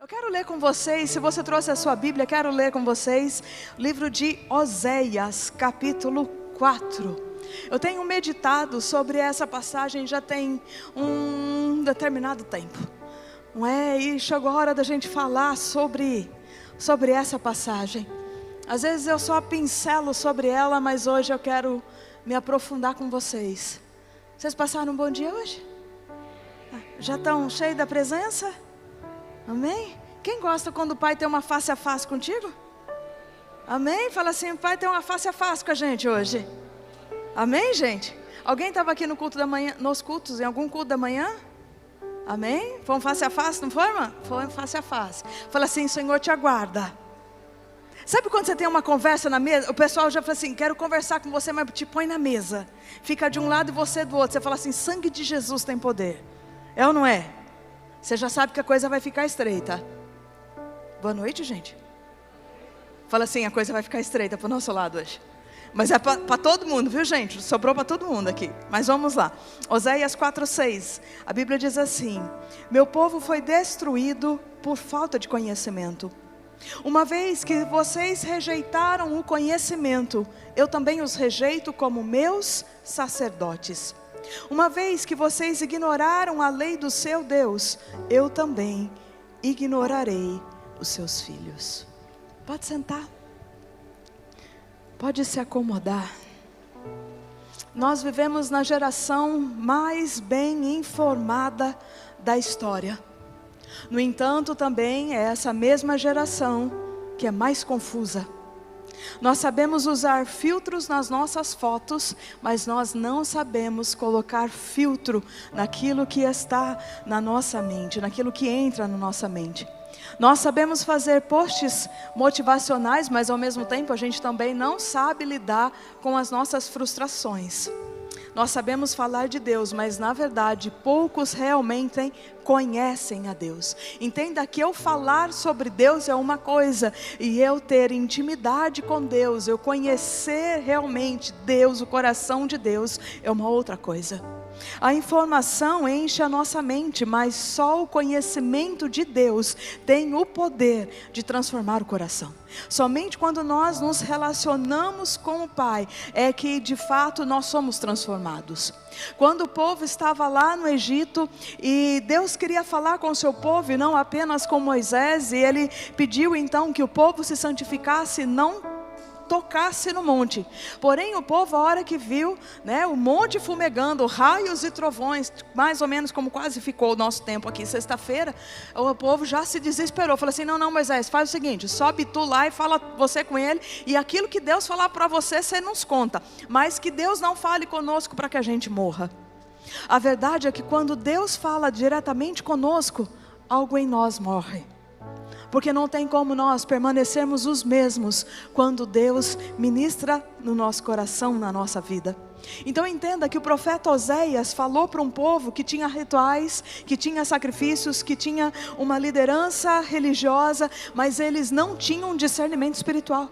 Eu quero ler com vocês, se você trouxe a sua Bíblia, quero ler com vocês o livro de Oséias, capítulo 4. Eu tenho meditado sobre essa passagem já tem um determinado tempo, não é? E chegou a hora da gente falar sobre essa passagem. Às vezes eu só pincelo sobre ela, mas hoje eu quero me aprofundar com vocês. Vocês passaram um bom dia hoje? Já estão cheios da presença? Amém? Quem gosta quando o pai tem uma face a face contigo? Amém? Fala assim, o pai tem uma face a face com a gente hoje. Amém, gente? Alguém estava aqui no culto da manhã, nos cultos, em algum culto da manhã? Amém? Foi um face a face, não foi, irmã? Foi um face a face. Fala assim, o Senhor te aguarda. Sabe quando você tem uma conversa na mesa? O pessoal já fala assim, quero conversar com você, mas te põe na mesa. Fica de um lado e você do outro. Você fala assim, sangue de Jesus tem poder. É ou não é? Você já sabe que a coisa vai ficar estreita. Boa noite, gente. Fala assim, a coisa vai ficar estreita para o nosso lado hoje. Mas é para todo mundo, viu, gente? Sobrou para todo mundo aqui. Mas vamos lá. Oséias 4:6. A Bíblia diz assim: meu povo foi destruído por falta de conhecimento. Uma vez que vocês rejeitaram o conhecimento, eu também os rejeito como meus sacerdotes. Uma vez que vocês ignoraram a lei do seu Deus, eu também ignorarei os seus filhos. Pode sentar. Pode se acomodar. Nós vivemos na geração mais bem informada da história. No entanto, também é essa mesma geração que é mais confusa. Nós sabemos usar filtros nas nossas fotos, mas nós não sabemos colocar filtro naquilo que está na nossa mente, naquilo que entra na nossa mente. Nós sabemos fazer posts motivacionais, mas ao mesmo tempo a gente também não sabe lidar com as nossas frustrações. Nós sabemos falar de Deus, mas na verdade poucos realmente conhecem a Deus. Entenda que eu falar sobre Deus é uma coisa, e eu ter intimidade com Deus, eu conhecer realmente Deus, o coração de Deus, é uma outra coisa. A informação enche a nossa mente, mas só o conhecimento de Deus tem o poder de transformar o coração. Somente quando nós nos relacionamos com o Pai é que de fato nós somos transformados. Quando o povo estava lá no Egito e Deus queria falar com o seu povo e não apenas com Moisés, e ele pediu então que o povo se santificasse, não tocasse no monte. Porém o povo, a hora que viu, o monte fumegando, raios e trovões, mais ou menos como quase ficou o nosso tempo aqui sexta-feira, o povo já se desesperou, falou assim, não Moisés, faz o seguinte, sobe tu lá e fala você com ele, e aquilo que Deus falar para você, você nos conta, mas que Deus não fale conosco para que a gente morra. A verdade é que quando Deus fala diretamente conosco, algo em nós morre. Porque não tem como nós permanecermos os mesmos quando Deus ministra no nosso coração, na nossa vida. Então entenda que o profeta Oséias falou para um povo que tinha rituais, que tinha sacrifícios, que tinha uma liderança religiosa, mas eles não tinham discernimento espiritual.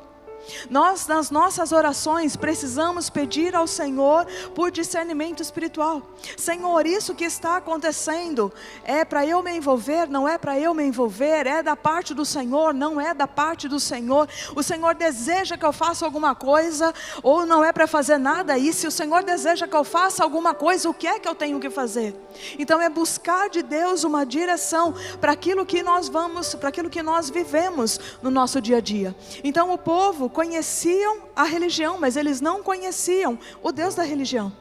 Nós, nas nossas orações, precisamos pedir ao Senhor por discernimento espiritual. Senhor, isso que está acontecendo é para eu me envolver? Não é para eu me envolver? É da parte do Senhor? Não é da parte do Senhor? O Senhor deseja que eu faça alguma coisa ou não é para fazer nada? E se o Senhor deseja que eu faça alguma coisa, o que é que eu tenho que fazer? Então é buscar de Deus uma direção para aquilo que nós vamos, para aquilo que nós vivemos no nosso dia a dia. Então o povo conheciam a religião, mas eles não conheciam o Deus da religião.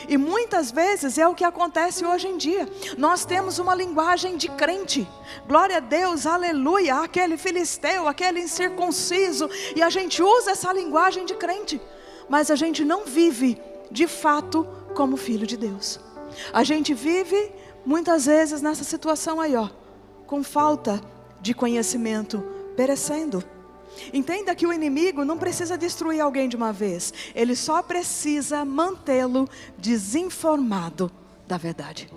E muitas vezes é o que acontece hoje em dia. Nós temos uma linguagem de crente. Glória a Deus, aleluia, aquele filisteu, aquele incircunciso, e a gente usa essa linguagem de crente, mas a gente não vive de fato como filho de Deus. A gente vive muitas vezes nessa situação aí, com falta de conhecimento, perecendo. Entenda que o inimigo não precisa destruir alguém de uma vez, ele só precisa mantê-lo desinformado da verdade.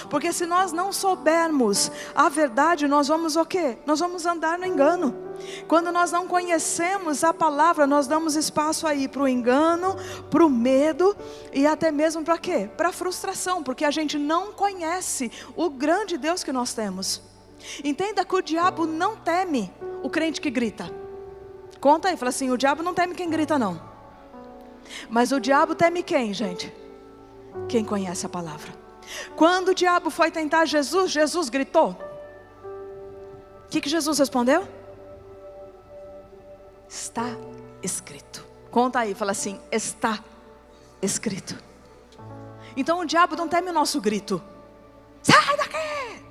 Porque se nós não soubermos a verdade, nós vamos o quê? Nós vamos andar no engano. Quando nós não conhecemos a palavra, nós damos espaço aí para o engano, para o medo e até mesmo para quê? Para a frustração, porque a gente não conhece o grande Deus que nós temos. Entenda que o diabo não teme o crente que grita. Conta aí, fala assim, o diabo não teme quem grita não. Mas o diabo teme quem, gente? Quem conhece a palavra. Quando o diabo foi tentar Jesus, Jesus gritou. O que Jesus respondeu? Está escrito. Conta aí, fala assim, está escrito. Então o diabo não teme o nosso grito. Sai daqui!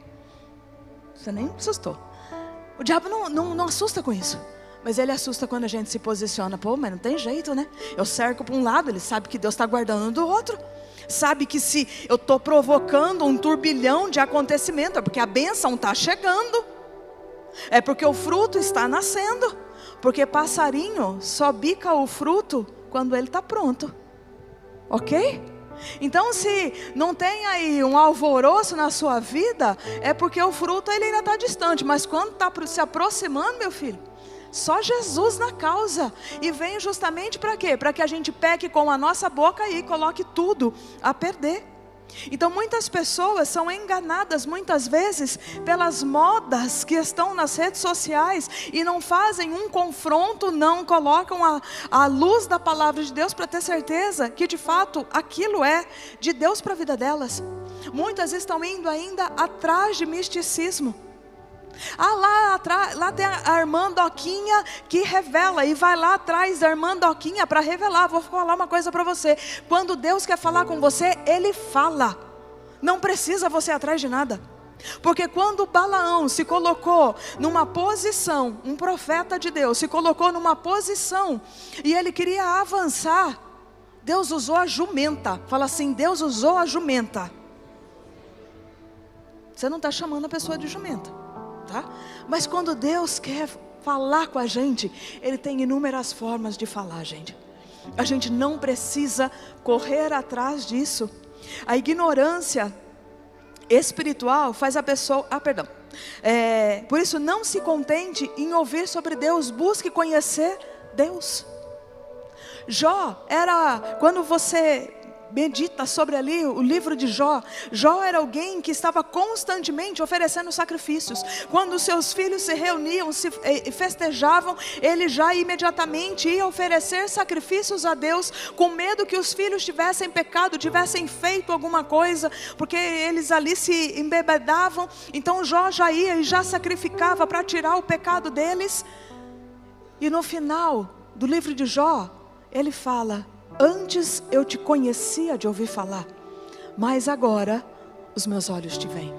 Você nem assustou. O diabo não assusta com isso. Mas ele assusta quando a gente se posiciona. Pô, mas não tem jeito, né? Eu cerco para um lado, ele sabe que Deus está guardando do outro. Sabe que se eu estou provocando um turbilhão de acontecimento, é porque a bênção está chegando. É porque o fruto está nascendo. Porque passarinho só bica o fruto quando ele está pronto. Ok? Então se não tem aí um alvoroço na sua vida, é porque o fruto ele ainda está distante. Mas quando está se aproximando, meu filho, só Jesus na causa. E vem justamente para quê? Para que a gente peque com a nossa boca e coloque tudo a perder. Então muitas pessoas são enganadas muitas vezes pelas modas que estão nas redes sociais e não fazem um confronto, não colocam a luz da palavra de Deus para ter certeza que de fato aquilo é de Deus para a vida delas. Muitas estão indo ainda atrás de misticismo. Lá atrás, lá tem a irmã Doquinha que revela, e vai lá atrás da irmã Doquinha para revelar. Vou falar uma coisa para você: quando Deus quer falar com você, Ele fala, não precisa você ir atrás de nada. Porque quando Balaão se colocou numa posição, um profeta de Deus se colocou numa posição e ele queria avançar, Deus usou a jumenta. Fala assim, Deus usou a jumenta. Você não está chamando a pessoa de jumenta, tá? Mas quando Deus quer falar com a gente, Ele tem inúmeras formas de falar, gente. A gente não precisa correr atrás disso. A ignorância espiritual faz a pessoa... por isso não se contente em ouvir sobre Deus, busque conhecer Deus. Jó era, quando você medita sobre ali o livro de Jó, Jó era alguém que estava constantemente oferecendo sacrifícios. Quando seus filhos se reuniam, se festejavam, ele já imediatamente ia oferecer sacrifícios a Deus, com medo que os filhos tivessem pecado, tivessem feito alguma coisa, porque eles ali se embebedavam. Então Jó já ia e já sacrificava para tirar o pecado deles. E no final do livro de Jó, ele fala: antes eu te conhecia de ouvir falar, mas agora os meus olhos te veem.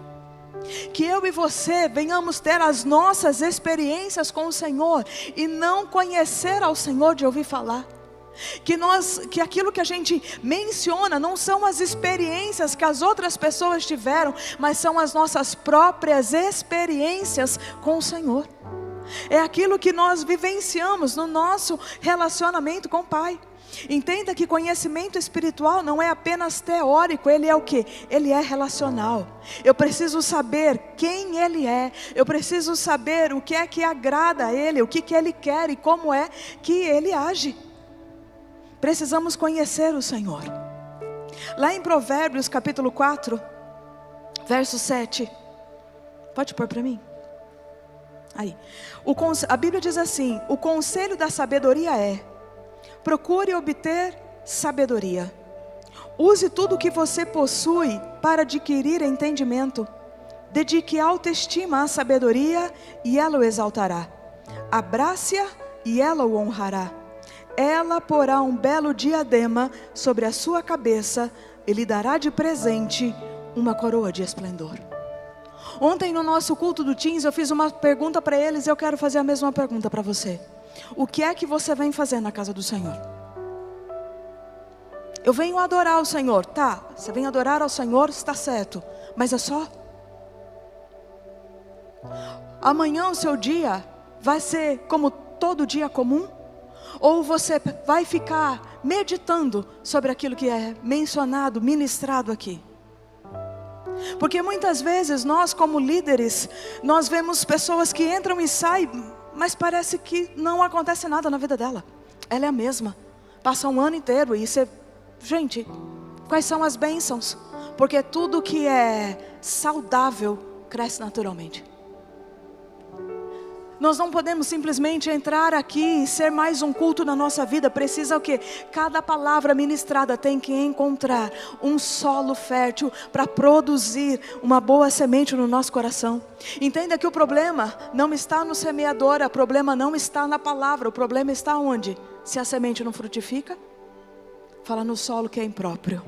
Que eu e você venhamos ter as nossas experiências com o Senhor e não conhecer ao Senhor de ouvir falar. Que aquilo que a gente menciona não são as experiências que as outras pessoas tiveram, mas são as nossas próprias experiências com o Senhor. É aquilo que nós vivenciamos no nosso relacionamento com o Pai. Entenda que conhecimento espiritual não é apenas teórico, ele é o quê? Ele é relacional. Eu preciso saber quem Ele é, eu preciso saber o que é que agrada a Ele, o que Ele quer e como é que Ele age. Precisamos conhecer o Senhor. Lá em Provérbios capítulo 4, verso 7, pode pôr para mim? Aí, a Bíblia diz assim: o conselho da sabedoria é: procure obter sabedoria. Use tudo o que você possui para adquirir entendimento. Dedique autoestima à sabedoria e ela o exaltará. Abrace-a e ela o honrará. Ela porá um belo diadema sobre a sua cabeça e lhe dará de presente uma coroa de esplendor. Ontem no nosso culto do Teens eu fiz uma pergunta para eles e eu quero fazer a mesma pergunta para você. O que é que você vem fazer na casa do Senhor? Eu venho adorar o Senhor. Tá, você vem adorar ao Senhor, está certo. Mas é só? Amanhã o seu dia vai ser como todo dia comum? Ou você vai ficar meditando sobre aquilo que é mencionado, ministrado aqui? Porque muitas vezes nós como líderes, nós vemos pessoas que entram e saem, mas parece que não acontece nada na vida dela. Ela é a mesma, passa um ano inteiro e você... Gente, quais são as bênçãos? Porque tudo que é saudável cresce naturalmente. Nós não podemos simplesmente entrar aqui e ser mais um culto na nossa vida. Precisa o quê? Cada palavra ministrada tem que encontrar um solo fértil para produzir uma boa semente no nosso coração. Entenda que o problema não está no semeador, o problema não está na palavra, o problema está onde? Se a semente não frutifica, fala no solo que é impróprio,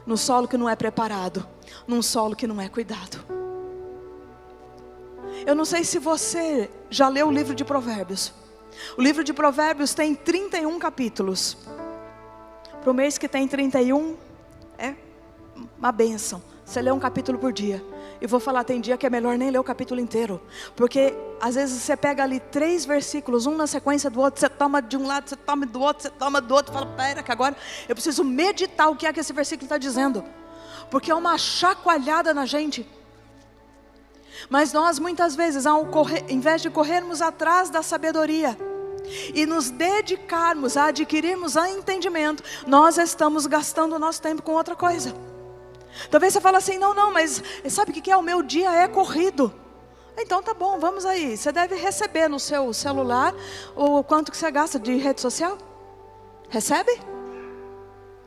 no solo que não é preparado, num solo que não é cuidado. Eu não sei se você já leu o livro de Provérbios. O livro de Provérbios tem 31 capítulos. Para o mês que tem 31, é uma bênção. Você lê um capítulo por dia. E vou falar, tem dia que é melhor nem ler o capítulo inteiro. Porque às vezes você pega ali 3 versículos, um na sequência do outro. Você toma de um lado, você toma do outro, você toma do outro. Fala, pera que agora eu preciso meditar o que é que esse versículo está dizendo. Porque é uma chacoalhada na gente. Mas nós muitas vezes, em vez de corrermos atrás da sabedoria e nos dedicarmos a adquirirmos entendimento, nós estamos gastando o nosso tempo com outra coisa. Talvez você fale assim, não, mas sabe o que é? O meu dia é corrido. Então tá bom, vamos aí. Você deve receber no seu celular o quanto que você gasta de rede social. Recebe?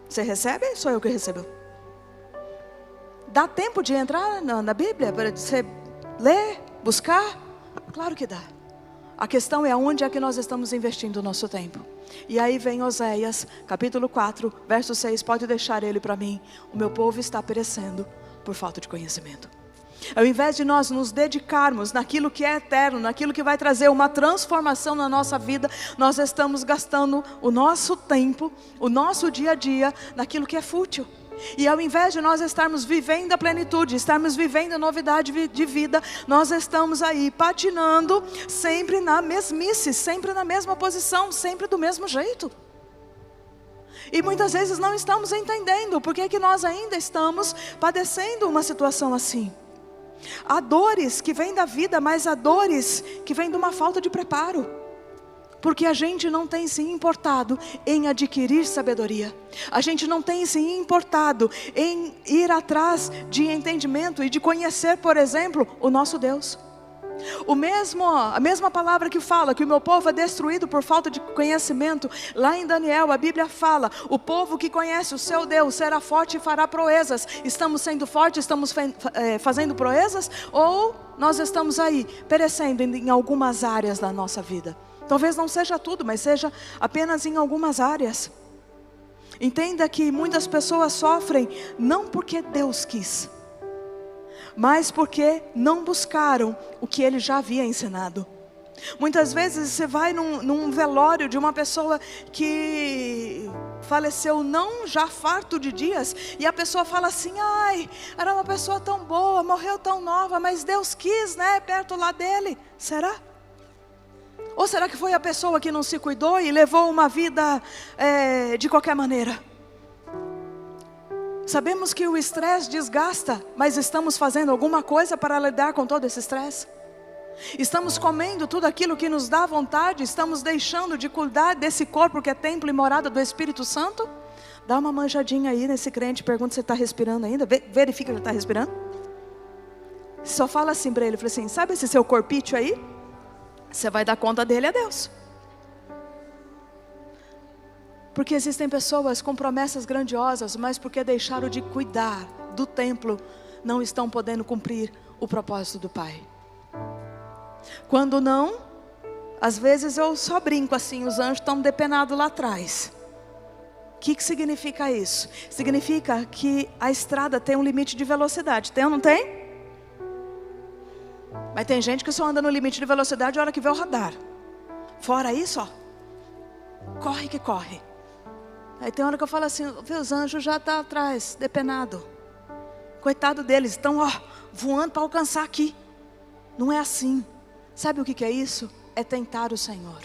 Você recebe? Sou eu que recebo. Dá tempo de entrar na Bíblia para você ler, buscar? Claro que dá. A questão é aonde é que nós estamos investindo o nosso tempo. E aí vem Oséias, capítulo 4, verso 6, pode deixar ele para mim. O meu povo está perecendo por falta de conhecimento. Ao invés de nós nos dedicarmos naquilo que é eterno, naquilo que vai trazer uma transformação na nossa vida, nós estamos gastando o nosso tempo, o nosso dia a dia, naquilo que é fútil. E ao invés de nós estarmos vivendo a plenitude, estarmos vivendo a novidade de vida, nós estamos aí patinando, sempre na mesmice, sempre na mesma posição, sempre do mesmo jeito. E muitas vezes não estamos entendendo por que nós ainda estamos padecendo uma situação assim. Há dores que vêm da vida, mas há dores que vêm de uma falta de preparo. Porque a gente não tem se importado em adquirir sabedoria. A gente não tem se importado em ir atrás de entendimento e de conhecer, por exemplo, o nosso Deus. A mesma palavra que fala que o meu povo é destruído por falta de conhecimento. Lá em Daniel a Bíblia fala, o povo que conhece o seu Deus será forte e fará proezas. Estamos sendo fortes, estamos fazendo proezas? Ou nós estamos aí perecendo em algumas áreas da nossa vida? Talvez não seja tudo, mas seja apenas em algumas áreas. Entenda que muitas pessoas sofrem não porque Deus quis, mas porque não buscaram o que Ele já havia ensinado. Muitas vezes você vai num velório de uma pessoa que faleceu não já farto de dias, e a pessoa fala assim, ai, era uma pessoa tão boa, morreu tão nova, mas Deus quis, né, perto lá dele. Será? Ou será que foi a pessoa que não se cuidou e levou uma vida de qualquer maneira? Sabemos que o estresse desgasta, mas estamos fazendo alguma coisa para lidar com todo esse estresse? Estamos comendo tudo aquilo que nos dá vontade? Estamos deixando de cuidar desse corpo que é templo e morada do Espírito Santo? Dá uma manjadinha aí nesse crente, pergunta se está respirando ainda, verifica que está respirando. Só fala assim para ele, fala assim, sabe esse seu corpício aí? Você vai dar conta dele a Deus. Porque existem pessoas com promessas grandiosas, mas porque deixaram de cuidar do templo, não estão podendo cumprir o propósito do Pai. Quando não, às vezes eu só brinco assim, os anjos estão depenados lá atrás. O que significa isso? Significa que a estrada tem um limite de velocidade, tem ou não tem? Mas tem gente que só anda no limite de velocidade a hora que vê o radar. Fora isso, ó, corre que corre. Aí tem hora que eu falo assim, os anjos já estão atrás, depenado. Coitado deles, estão voando para alcançar aqui. Não é assim. Sabe o que é isso? É tentar o Senhor.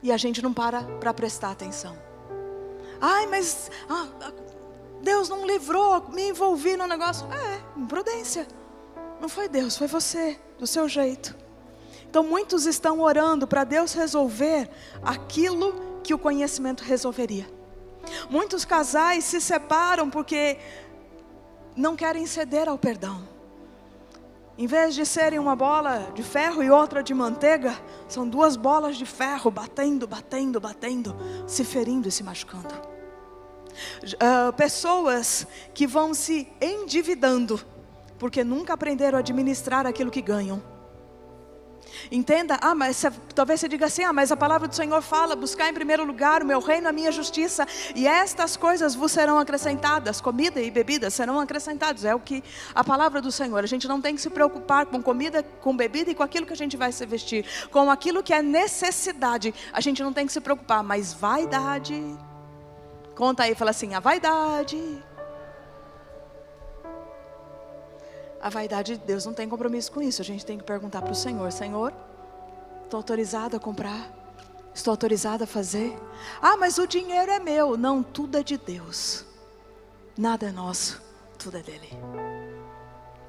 E a gente não para prestar atenção. Ai, mas Deus não livrou, me envolvi no negócio. Imprudência. Não foi Deus, foi você, do seu jeito. Então muitos estão orando para Deus resolver aquilo que o conhecimento resolveria. Muitos casais se separam porque não querem ceder ao perdão. Em vez de serem uma bola de ferro e outra de manteiga, são duas bolas de ferro batendo, batendo, batendo, se ferindo e se machucando. Pessoas que vão se endividando, porque nunca aprenderam a administrar aquilo que ganham. Entenda, mas talvez você diga assim, mas a palavra do Senhor fala, buscar em primeiro lugar o meu reino, a minha justiça, e estas coisas vos serão acrescentadas, comida e bebida serão acrescentados, é o que a palavra do Senhor. A gente não tem que se preocupar com comida, com bebida e com aquilo que a gente vai se vestir, com aquilo que é necessidade, a gente não tem que se preocupar, mas vaidade, conta aí, fala assim, a vaidade de Deus não tem compromisso com isso. A gente tem que perguntar para o Senhor, Senhor, estou autorizada a comprar? Estou autorizada a fazer? Mas o dinheiro é meu. Não, tudo é de Deus. Nada é nosso, tudo é dele.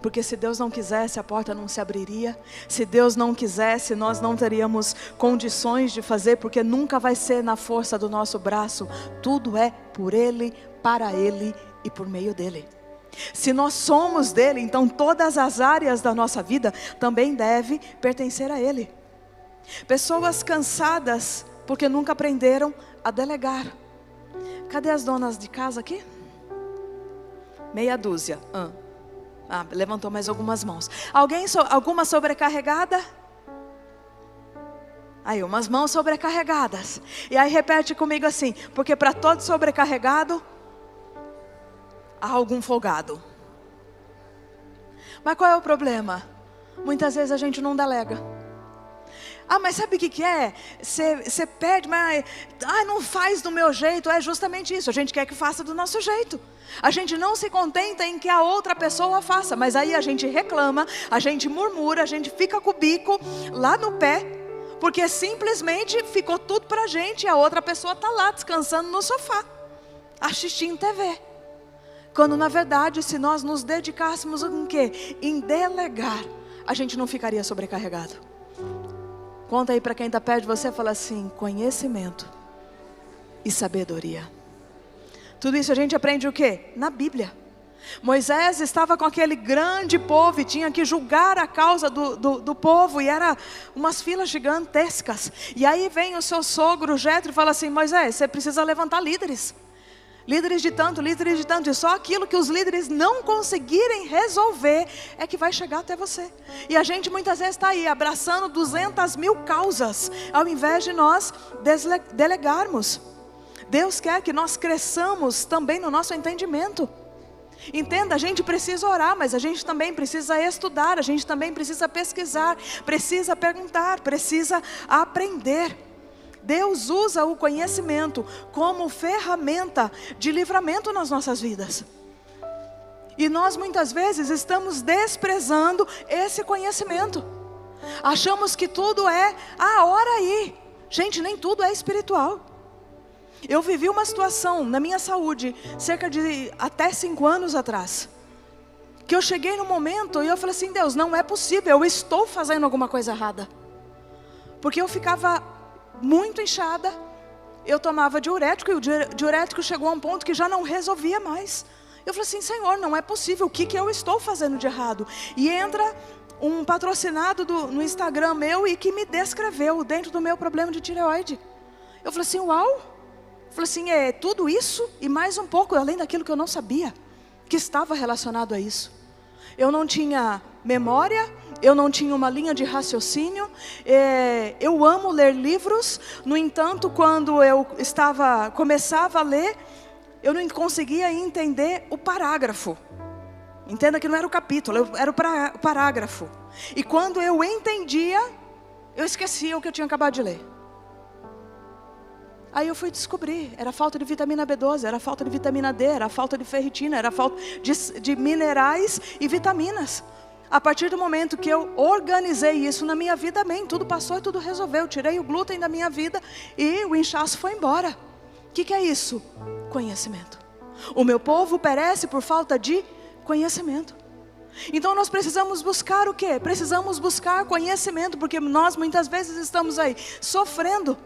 Porque se Deus não quisesse, a porta não se abriria. Se Deus não quisesse, nós não teríamos condições de fazer, porque nunca vai ser na força do nosso braço. Tudo é por Ele, para Ele e por meio dele. Se nós somos dele, então todas as áreas da nossa vida também devem pertencer a ele. Pessoas cansadas porque nunca aprenderam a delegar. Cadê as donas de casa aqui? Meia dúzia. Levantou mais algumas mãos. Alguma sobrecarregada? Aí, umas mãos sobrecarregadas. E aí repete comigo assim, porque para todo sobrecarregado há algum folgado. Mas qual é o problema? Muitas vezes a gente não delega. Mas sabe o que é? Você pede, mas não faz do meu jeito. É justamente isso, a gente quer que faça do nosso jeito. A gente não se contenta em que a outra pessoa faça, mas aí a gente reclama, a gente murmura, a gente fica com o bico lá no pé, porque simplesmente ficou tudo pra gente e a outra pessoa está lá descansando no sofá, assistindo TV. Quando na verdade, se nós nos dedicássemos em quê? Em delegar, a gente não ficaria sobrecarregado. Conta aí para quem está perto de você, fala assim, conhecimento e sabedoria. Tudo isso a gente aprende o quê? Na Bíblia. Moisés estava com aquele grande povo e tinha que julgar a causa do povo, e era umas filas gigantescas. E aí vem o seu sogro Jetro e fala assim, Moisés, você precisa levantar líderes. Líderes de tanto, e só aquilo que os líderes não conseguirem resolver é que vai chegar até você. E a gente muitas vezes está aí abraçando 200.000 causas, ao invés de nós delegarmos. Deus quer que nós cresçamos também no nosso entendimento. Entenda, a gente precisa orar, mas a gente também precisa estudar, a gente também precisa pesquisar, precisa perguntar, precisa aprender. Deus usa o conhecimento como ferramenta de livramento nas nossas vidas. E nós muitas vezes estamos desprezando esse conhecimento. Achamos que tudo é, ora aí. Gente, nem tudo é espiritual. Eu vivi uma situação na minha saúde, cerca de até 5 anos atrás, que eu cheguei num momento e eu falei assim, Deus, não é possível, eu estou fazendo alguma coisa errada. Porque eu ficava muito inchada, eu tomava diurético e o diurético chegou a um ponto que já não resolvia mais. Eu falei assim, Senhor, não é possível, o que eu estou fazendo de errado? E entra um patrocinado no Instagram meu e que me descreveu dentro do meu problema de tireoide. Eu falei assim, uau! Eu falei assim, é tudo isso e mais um pouco, além daquilo que eu não sabia, que estava relacionado a isso. Eu não tinha memória, eu não tinha uma linha de raciocínio, eu amo ler livros, no entanto, quando eu começava a ler, eu não conseguia entender o parágrafo. Entenda que não era o capítulo, era o parágrafo. E quando eu entendia, eu esquecia o que eu tinha acabado de ler. Aí eu fui descobrir, era falta de vitamina B12, era falta de vitamina D, era falta de ferritina, era falta de minerais e vitaminas. A partir do momento que eu organizei isso na minha vida, bem, tudo passou e tudo resolveu. Tirei o glúten da minha vida e o inchaço foi embora. O que é isso? Conhecimento. O meu povo perece por falta de conhecimento. Então nós precisamos buscar o quê? Precisamos buscar conhecimento, porque nós muitas vezes estamos aí sofrendo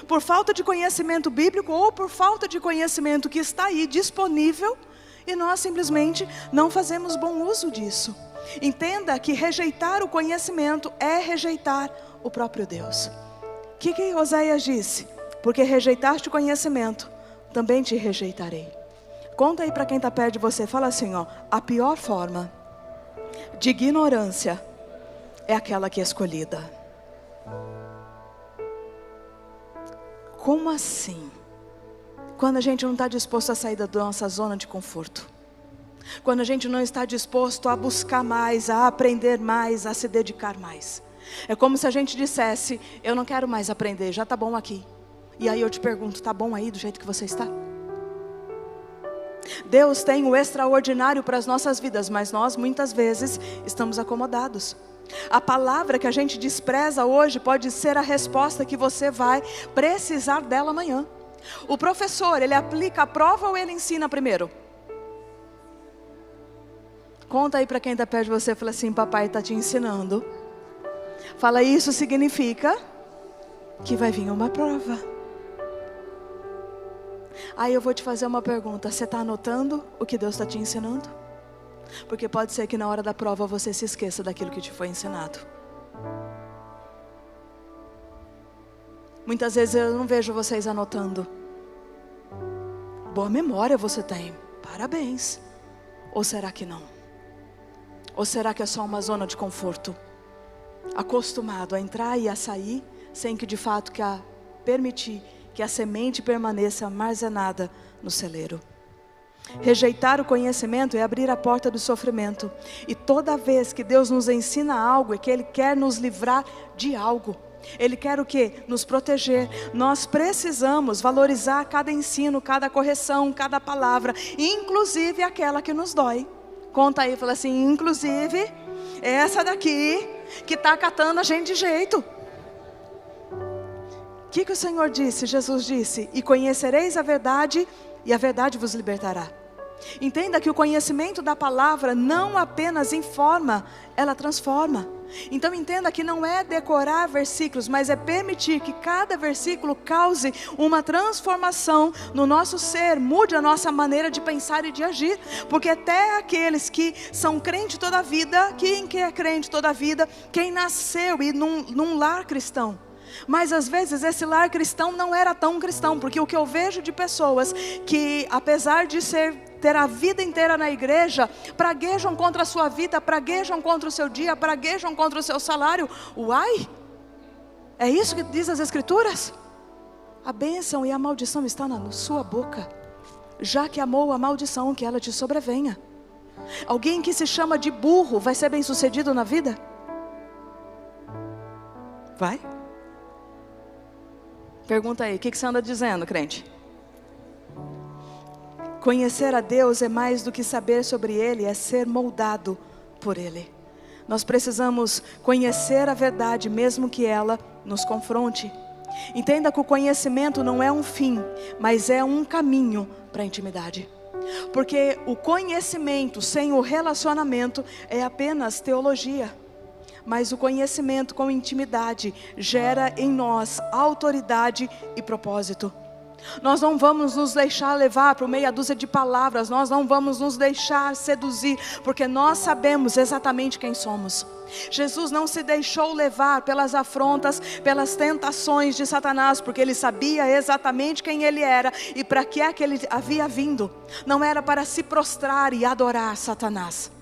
por falta de conhecimento bíblico ou por falta de conhecimento que está aí disponível e nós simplesmente não fazemos bom uso disso. Entenda que rejeitar o conhecimento é rejeitar o próprio Deus. O que Oséias disse? Porque rejeitaste o conhecimento, também te rejeitarei. Conta aí para quem está perto de você, fala assim, ó: a pior forma de ignorância é aquela que é escolhida. Como assim? Quando a gente não está disposto a sair da nossa zona de conforto, quando a gente não está disposto a buscar mais, a aprender mais, a se dedicar mais. É como se a gente dissesse: eu não quero mais aprender, já está bom aqui. E aí eu te pergunto: está bom aí do jeito que você está? Deus tem o extraordinário para as nossas vidas, mas nós muitas vezes estamos acomodados. A palavra que a gente despreza hoje pode ser a resposta que você vai precisar dela amanhã. O professor, ele aplica a prova ou ele ensina primeiro? Conta aí para quem está perto de você, fala assim: papai está te ensinando. Fala, isso significa que vai vir uma prova. Aí eu vou te fazer uma pergunta: você está anotando o que Deus está te ensinando? Porque pode ser que na hora da prova você se esqueça daquilo que te foi ensinado. Muitas vezes eu não vejo vocês anotando. Boa memória você tem, parabéns. Ou será que não? Ou será que é só uma zona de conforto? Acostumado a entrar e a sair, sem que de fato permitir que a semente permaneça armazenada no celeiro. Rejeitar o conhecimento é abrir a porta do sofrimento. E toda vez que Deus nos ensina algo, é que Ele quer nos livrar de algo. Ele quer o quê? Nos proteger. Nós precisamos valorizar cada ensino, cada correção, cada palavra, inclusive aquela que nos dói. Conta aí, fala assim: inclusive essa daqui que está catando a gente de jeito. O que o Senhor disse? Jesus disse: e conhecereis a verdade, e a verdade vos libertará. Entenda que o conhecimento da palavra não apenas informa, ela transforma. Então entenda que não é decorar versículos, mas é permitir que cada versículo cause uma transformação no nosso ser, mude a nossa maneira de pensar e de agir. Porque até aqueles que são crentes toda a vida, quem é crente toda a vida? Quem nasceu e num lar cristão. Mas às vezes esse lar cristão não era tão cristão, porque o que eu vejo de pessoas que, apesar de ter a vida inteira na igreja, praguejam contra a sua vida, praguejam contra o seu dia, praguejam contra o seu salário. Uai, é isso que diz as escrituras? A bênção e a maldição está na sua boca, já que amou a maldição, que ela te sobrevenha. Alguém que se chama de burro vai ser bem sucedido na vida? Vai? Pergunta aí, o que você anda dizendo, crente? Conhecer a Deus é mais do que saber sobre Ele, é ser moldado por Ele. Nós precisamos conhecer a verdade, mesmo que ela nos confronte. Entenda que o conhecimento não é um fim, mas é um caminho para a intimidade. Porque o conhecimento sem o relacionamento é apenas teologia. Mas o conhecimento com intimidade gera em nós autoridade e propósito. Nós não vamos nos deixar levar por meia dúzia de palavras, nós não vamos nos deixar seduzir, porque nós sabemos exatamente quem somos. Jesus não se deixou levar pelas afrontas, pelas tentações de Satanás, porque Ele sabia exatamente quem Ele era e para que é que Ele havia vindo. Não era para se prostrar e adorar Satanás.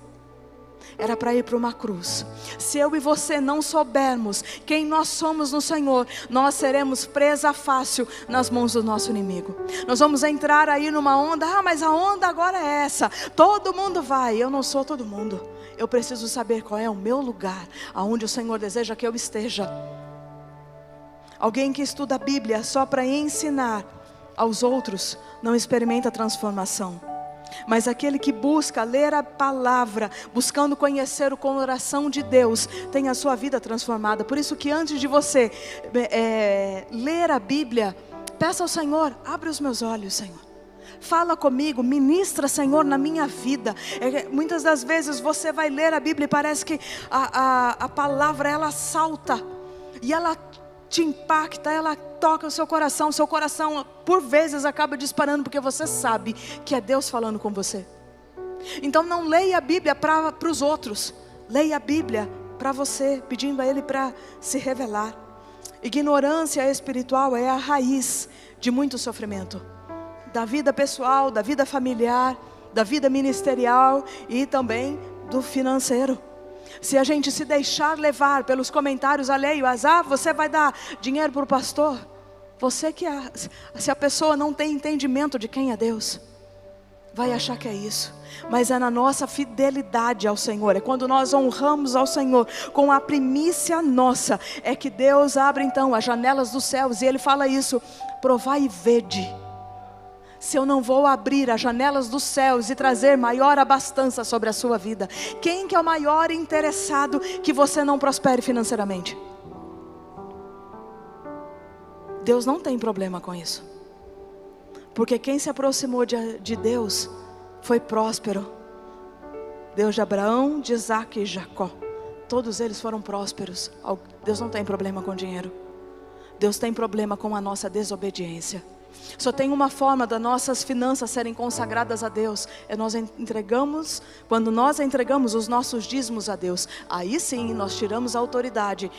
Era para ir para uma cruz. Se eu e você não soubermos quem nós somos no Senhor, nós seremos presa fácil nas mãos do nosso inimigo. Nós vamos entrar aí numa onda: mas a onda agora é essa, todo mundo vai. Eu não sou todo mundo. Eu preciso saber qual é o meu lugar, aonde o Senhor deseja que eu esteja. Alguém que estuda a Bíblia só para ensinar aos outros, não experimenta transformação. Mas aquele que busca ler a palavra, buscando conhecer o coração de Deus, tem a sua vida transformada. Por isso que antes de você ler a Bíblia, peça ao Senhor: abre os meus olhos, Senhor. Fala comigo, ministra, Senhor, na minha vida. Muitas das vezes você vai ler a Bíblia e parece que a palavra ela salta e ela te impacta, ela toca o seu coração por vezes acaba disparando, porque você sabe que é Deus falando com você. Então não leia a Bíblia para os outros, Leia a Bíblia para você, pedindo a Ele para se revelar. Ignorância espiritual é a raiz de muito sofrimento, da vida pessoal, da vida familiar, da vida ministerial e também do financeiro. Se a gente se deixar levar pelos comentários alheios, você vai dar dinheiro para o pastor? Se a pessoa não tem entendimento de quem é Deus, vai achar que é isso. Mas é na nossa fidelidade ao Senhor, é quando nós honramos ao Senhor com a primícia nossa, é que Deus abre então as janelas dos céus. E Ele fala isso: provai e vede. Se eu não vou abrir as janelas dos céus e trazer maior abastança sobre a sua vida, quem que é o maior interessado que você não prospere financeiramente? Deus não tem problema com isso, porque quem se aproximou de Deus foi próspero. Deus de Abraão, de Isaac e Jacó, todos eles foram prósperos. Deus não tem problema com dinheiro. Deus tem problema com a nossa desobediência. Só tem uma forma das nossas finanças serem consagradas a Deus, quando nós entregamos os nossos dízimos a Deus. Aí sim nós tiramos a autoridade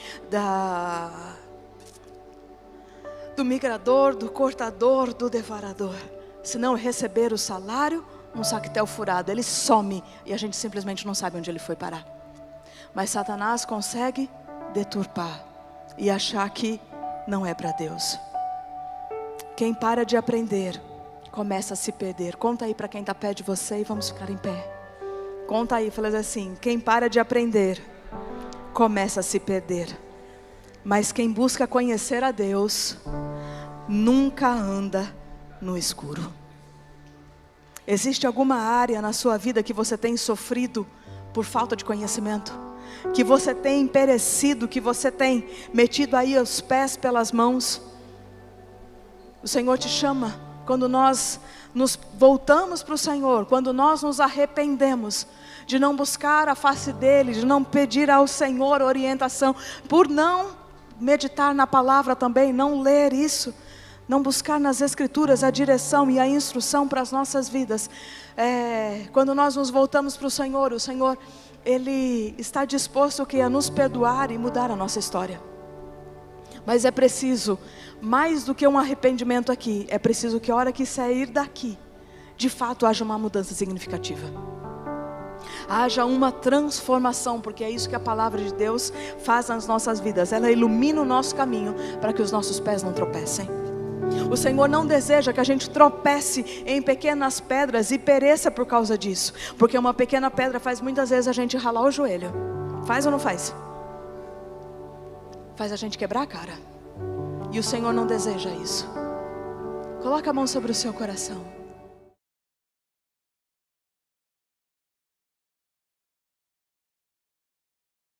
do migrador, do cortador, do devorador. Se não receber o salário, um sactel furado, ele some e a gente simplesmente não sabe onde ele foi parar. Mas Satanás consegue deturpar e achar que não é para Deus. Quem para de aprender começa a se perder. Conta aí para quem está perto de você e vamos ficar em pé. Conta aí, fala assim: quem para de aprender começa a se perder, mas quem busca conhecer a Deus nunca anda no escuro. Existe alguma área na sua vida que você tem sofrido por falta de conhecimento? Que você tem perecido, que você tem metido aí os pés pelas mãos? O Senhor te chama, quando nós nos voltamos para o Senhor, quando nós nos arrependemos de não buscar a face dEle, de não pedir ao Senhor orientação, por não meditar na palavra também, não ler isso, não buscar nas Escrituras a direção e a instrução para as nossas vidas. Quando nós nos voltamos para o Senhor, Ele está disposto a nos perdoar e mudar a nossa história. Mas é preciso, mais do que um arrependimento aqui, é preciso que a hora que sair daqui, de fato haja uma mudança significativa. Haja uma transformação, porque é isso que a palavra de Deus faz nas nossas vidas. Ela ilumina o nosso caminho para que os nossos pés não tropecem. O Senhor não deseja que a gente tropece em pequenas pedras e pereça por causa disso, porque uma pequena pedra faz muitas vezes a gente ralar o joelho. Faz ou não faz? Faz a gente quebrar a cara. E o Senhor não deseja isso. Coloca a mão sobre o seu coração.